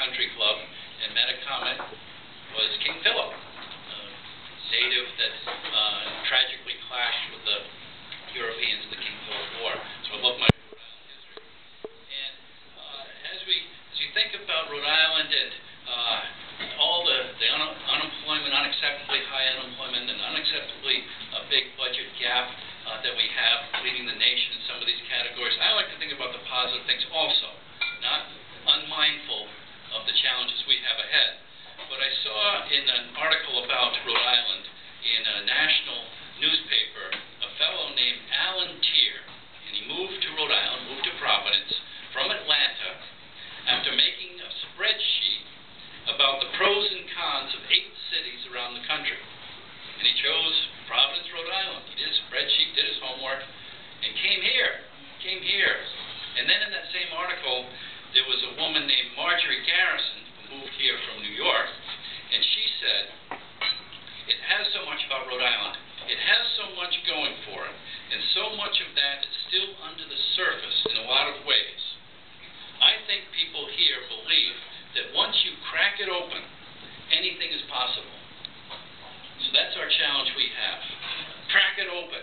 country club and met a comet was King Philip, a native that tragically clashed with the Europeans in the King Philip War. So I love my Rhode Island history. And as you think about Rhode Island and all the unemployment, unacceptably high unemployment, and unacceptably big budget gap that we have leading the nation in some of these categories, I like to think about the positive things also, not unmindful of the challenges we have ahead. But I saw in an article about Rhode Island in a national newspaper a fellow named Alan Tier, and he moved to Rhode Island, moved to Providence from Atlanta after making a spreadsheet about the pros and cons of 8 cities around the country. And he chose Providence, Rhode Island. He did his spreadsheet, did his homework, and came here. And then in that same article, there was a woman named Marjorie Garrison who moved here from New York, and she said, it has so much about Rhode Island. It has so much going for it, and so much of that is still under the surface in a lot of ways. I think people here believe that once you crack it open, anything is possible. So that's our challenge we have. Crack it open.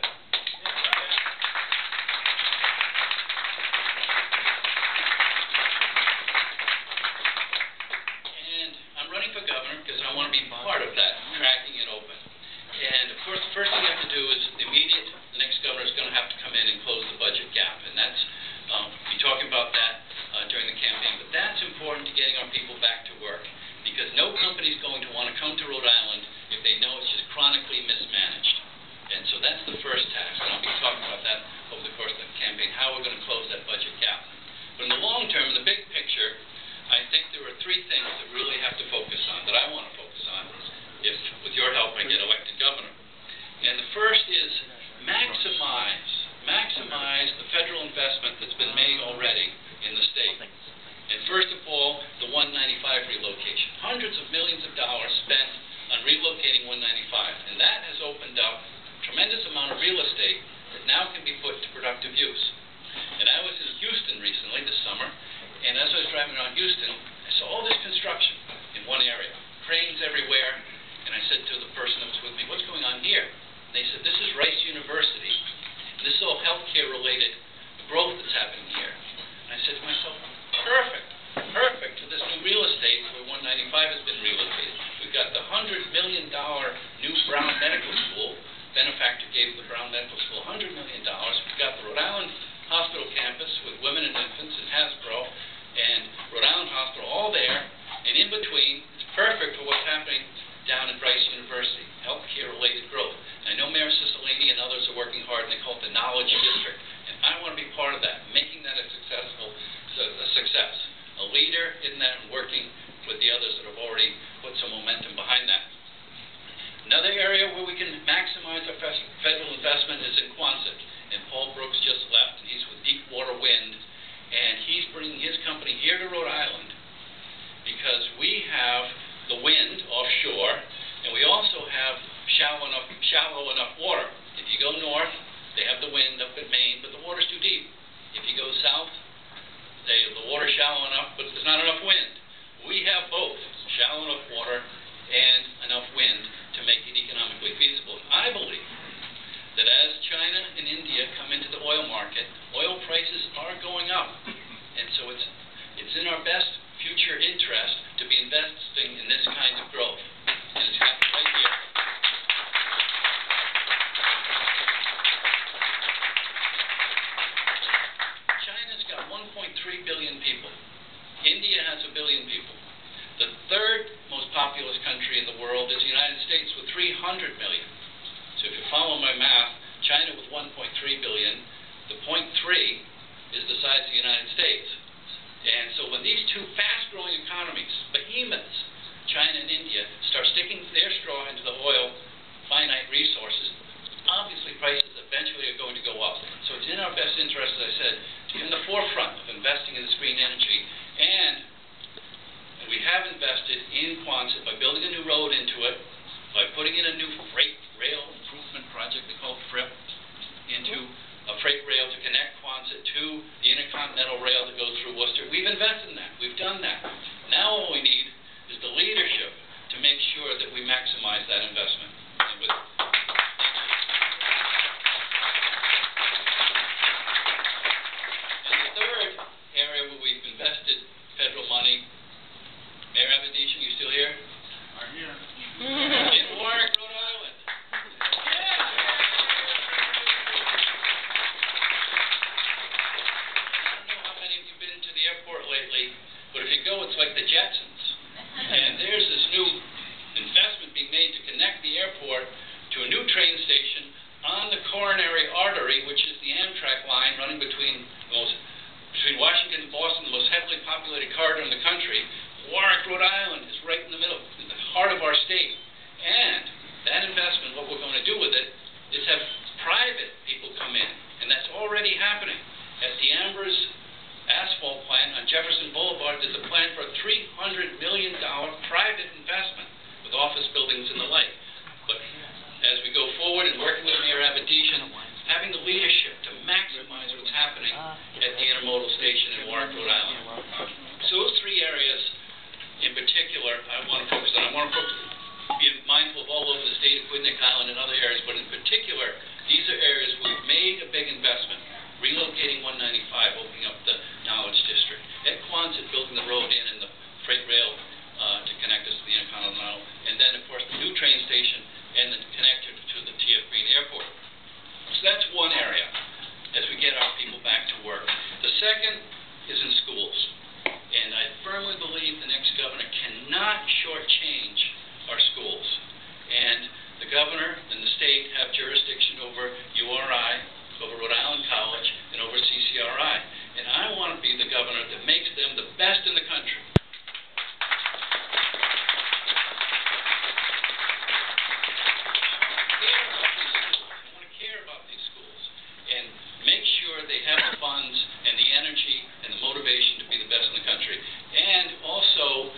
And I'm running for governor because I want to be part of that, cracking it open. And of course, the first thing you have to do is the next governor is going to have to come in and close the budget gap. And that's, we'll be talking about that during the campaign. But that's important to getting our people back to work, because no company is going to want to come to Rhode Island if they know it's just chronically mismanaged. And so that's the first task. And I'll be talking about that over the course of the campaign, how we're going to close that budget gap. But in the long term, in the big picture, I think there are 3 things that we really have to focus on, that I want to focus on, if, with your help, I get elected governor. And the first is maximize the federal investment that's been made already in the state. And first of all, the 195 relocation. Hundreds of millions of dollars spent on relocating 195. And that has opened up a tremendous amount of real estate that now can be put to productive use. And I was in Houston recently this summer, and as I was driving around Houston, I saw all this construction in one area. Cranes everywhere. And I said to the person that was with me, what's going on here? And they said, this is Rice University. And this is all healthcare related, the growth that's happening here. And I said to myself, perfect for this new real estate where 195 has been relocated. We've got the $100 million new Brown Medical School. Benefactor gave the Brown Medical School $100 million. We've got the Rhode Island Hospital campus with women and infants and Hasbro and Rhode Island Hospital all there. And in between, it's perfect for what's happening down at Rice University, healthcare-related growth. And I know Mayor Cicilline and others are working hard, and they call it the Knowledge District. And I want to be part of that, making that a success. A leader in that and working with the others that have already put some momentum behind that. Another area where we can maximize our federal investment is in Quonset. And Paul Brooks just left, and he's with Deepwater Wind. And he's bringing his company here to Rhode Island because we have the wind offshore, and we also have shallow enough water. If you go north, they have the wind up at Maine, but the water's too deep. If you go south, the water's shallow enough, but there's not enough wind. We have both shallow enough water and enough wind to make it economically feasible. And I believe that as China and India come into the oil market, oil prices are going up. And so it's in our best future interest to be investing in this kind of growth. And it's happening right here. China's got 1.3 billion people. India has 1 billion people. The 3rd most populous country in the world is the United States with 300 million. So if you follow my math, China with 1.3 billion, the 0.3 is the size of the United States. And so when these two fast-growing economies, behemoths, China and India, start sticking their straw into the oil finite resources, obviously prices eventually are going to go up. So it's in our best interest, as I said, to be in the forefront of investing in this green energy. And we have invested in Quonset by building a new road into it, by putting in a new freight rail improvement project, they call it FRIP, into a freight rail to connect Quonset to the intercontinental rail that goes through Worcester. We've invested in that. We've done that. Now what we airport to a new train station on the coronary artery, which is the Amtrak line running between Washington and Boston, the most heavily populated corridor in the country. Warwick, Rhode Island is right in the middle, in the heart of our state. And that investment, what we're going to do with it, is have private people come in. And that's already happening. At the Ambers asphalt plant on Jefferson Boulevard, there's a plan for a $300 million private investment with office buildings and the like. But as we go forward and working with Mayor Abedisian, having the leadership to maximize what's happening at the intermodal station in Warwick, Rhode Island. So those three areas in particular I want to focus on. I want to be mindful of all over the state of Quinnipiac Island and other areas, but in particular, these are areas where we've made a big investment. Relocating 195, opening up the Knowledge District. At Quonset, building the road in and the freight rail to connect us to the Intercontinental. And then, of course, the new train station and the connector to the T.F. Green Airport. So that's one area as we get our people back to work. The second is in schools. And I firmly believe the next governor cannot shortchange our schools. And the governor and the state have jurisdiction over URI, over Rhode Island College, and over CCRI. And I want to be the governor that makes them the best in the country. I want to care about these schools and make sure they have the funds and the energy and the motivation to be the best in the country. And also,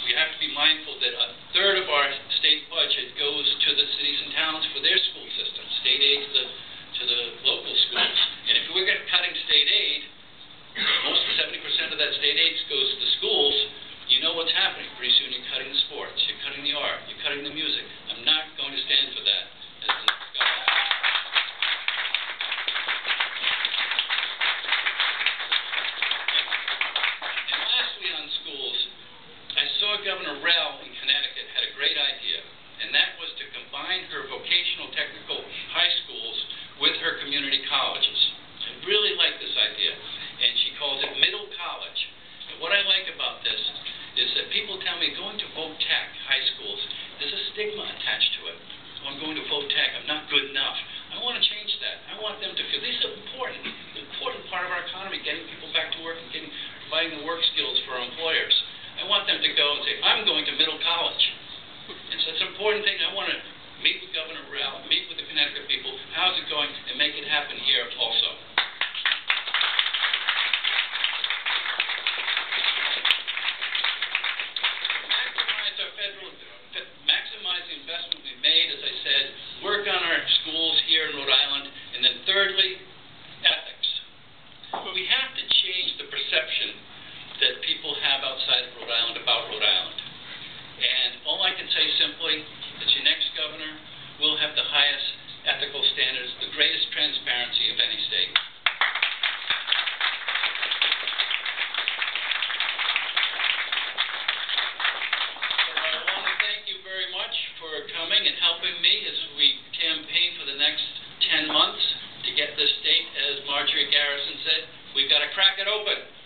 we have to be mindful that a third of our state budget goes to the cities and towns for their school system, state aid to the local schools. And if we're cutting state aid, most of 70% of that state aid goes to the schools, you know what's happening. Pretty soon you're cutting the sports, you're cutting the art, you're cutting the music. I'm not going to stand for that as the next governor. And lastly on schools, I saw Governor Rell in Connecticut had a great idea, and that was to combine her vocational technical high schools with her community colleges. I really like this idea, and she calls it middle college. And what I like about this is that people tell me going to voc tech high schools, there's a stigma attached to it. Oh, I'm going to voc tech, I'm not good enough. I want to change that. I want them to feel this is an important part of our economy, getting people back to work and providing the work skills for our employers. I want them to go and say, I'm going to middle college. And so it's an important thing. I want to meet with Governor Rell, meet with the Connecticut people, how's it going, and make it happen here also. Maximize the investment we've made, as I said, work on our schools here in Rhode Island, and then thirdly, ethics. We have to change the perception that people have outside of Rhode Island about Rhode Island. And all I can say simply is your next governor will have the highest ethical standards, the greatest transparency of any state. So I want to thank you very much for coming and helping me as we campaign for the next 10 months to get this state, as Marjorie Garrison said, we've got to crack it open.